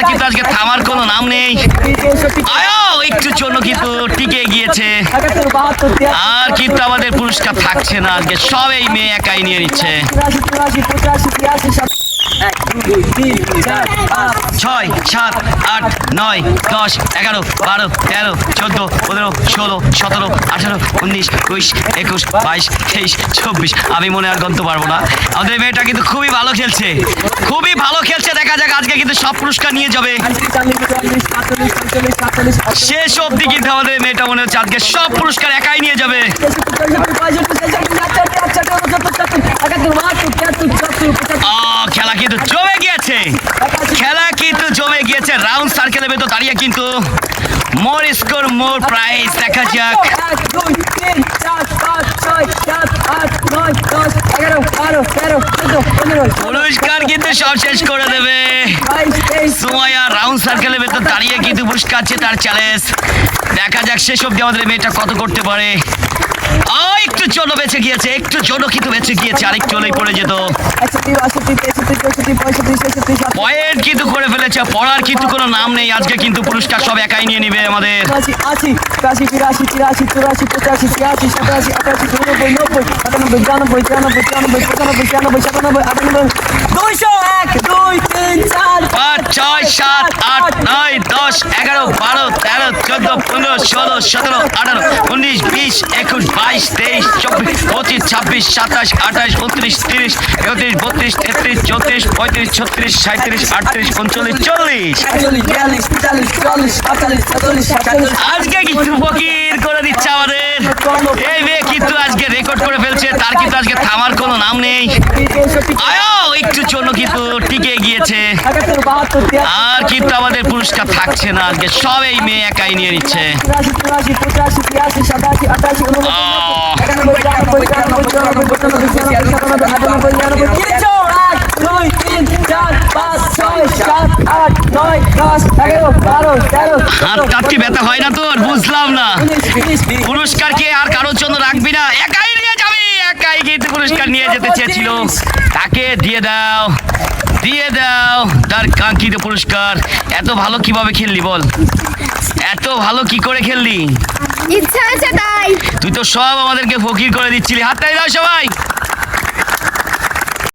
তার কিন্তু আজকে থামার কোনো নাম নেই। আয়ো একটু জন্য কিন্তু টিকে গিয়েছে, আর কিন্তু আমাদের পুরস্কার থাকছে না আজকে, সব এই মেয়ে একাই নিয়ে নিচ্ছে। 6, 7, 8, 9, 10, 11, 12, 13, 14, 15, 16, 17, 18, 19, 20, 21, 22, 23, 24। আমি মনে আর গণতে পারবো না। আমাদের মেয়েটা কিন্তু খুবই ভালো খেলছে, খুবই ভালো খেলছে। দেখা যাক আজকে কিন্তু সব পুরস্কার নিয়ে যাবে। শেষ অবধি কিন্তু আমাদের মেয়েটা মনে হচ্ছে আজকে সব পুরস্কার একাই নিয়ে যাবে। খেলা কিন্তু জমে গিয়েছে, খেলা কিন্তু জমে গিয়েছে। রাউন্ড সার্কেলের ভেতর দাঁড়িয়ে কিন্তু মোর স্কোর মোর প্রাইজ। দেখা যাক পুরস্কার কিন্তু সব শেষ করে দেবে। সুমাইয়া রাউন্ড সার্কেলের ভেতর দাঁড়িয়ে কিন্তু পুরস্কার তার চ্যালেঞ্জ। দেখা যাক শেষ অবধি আমাদের মেয়েটা কত করতে পারে। একটু জন্য বেঁচে গিয়েছে, একটু জন্য কিন্তু বেঁচে গিয়েছে, আরেকটু হলেই পড়ে যেত। পয়েন্ট কিন্তু করে ফেলেছে, পড়ার কিন্তু কোনো নাম নেই। আজকে কিন্তু পুরস্কার সব একাই নিয়ে নিবে আমাদের। 80, 82, 83, 84, 85, 86, 87, 88, 89, 90, 91, 92, 93, 94, 95, 96, 97, 201, 2, 3, 4, 5, 6, 7, 8, 9, 10, 11, 12, 13, 14, 15, 16, 17, 18, 19, 20, 21, 22, 23, 24, 25, 26, 27, 28, 29, 30, 31, 32, 33, 34, 35, 36, 37, 38, 39, 40। আজকে কিন্তু ফকির করে দিচ্ছে আমাদের এই মেয়ে, কিন্তু আজকে রেকর্ড করে ফেলছে। তার কিন্তু আজকে থামার কোনো নাম নেই। আয়ো একটু জন্য কিন্তু টিকে গিয়েছে, আর কিন্তু আমাদের পুরস্কার থাকছে না আজকে, সব এই মেয়ে একাই নিয়ে নিচ্ছে। হাতটাতে ব্যথা হয় না তোর? বুঝলাম না, পুরস্কার কে আর কারোর জন্য রাখবি না, একাই নিয়ে যাবি। একাই কিন্তু পুরস্কার নিয়ে যেতে চেয়েছিল, তাকে দিয়ে দাও, দিয়ে দাও তার কাঙ্ক্ষিত পুরস্কার। এত ভালো কিভাবে খেললি বল? এত ভালো কি করে খেললি? ইচ্ছা আছে তাই। তুই তো সব আমাদেরকে ফকির করে দিচ্ছিলি। হাততালি দাও সবাই।